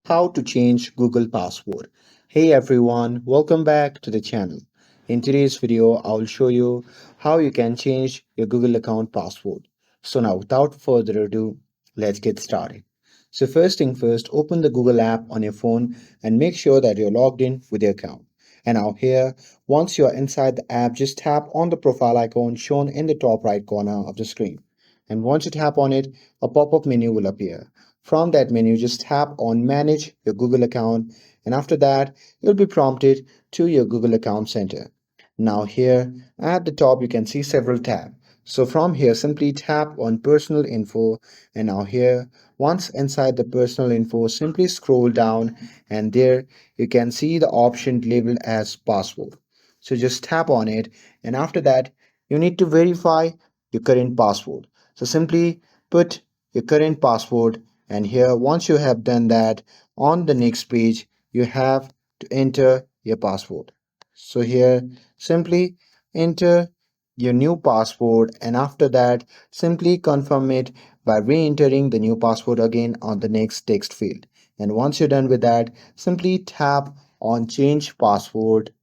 How to change Google password. Hey everyone, welcome back to the channel. In today's video, I will show you how you can change your Google account password. So now without further ado, let's get started. So first thing first, open the Google app on your phone and make sure that you're logged in with your account. And now here, once you're inside the app, just tap on the profile icon shown in the top right corner of the screen. And once you tap on it, a pop-up menu will appear. From that menu, just tap on Manage your Google account, and after that, you'll be prompted to your Google Account Center. Now, here at the top, you can see several tabs. So, from here, simply tap on Personal Info, and now here, once inside the Personal Info, simply scroll down, and there you can see the option labeled as Password. So, just tap on it, and after that, you need to verify your current password. So, simply put your current password, and here once you have done that, on the next page you have to enter your password. So here simply enter your new password, and after that simply confirm it by re-entering the new password again on the next text field. And once you're done with that, simply tap on change password,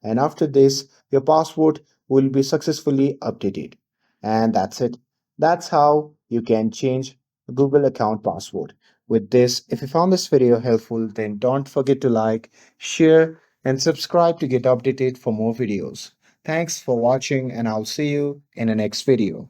and after this your password will be successfully updated. And that's it. That's how you can change a Google account password. With this, if you found this video helpful, then don't forget to like, share, and subscribe to get updated for more videos. Thanks for watching, and I'll see you in the next video.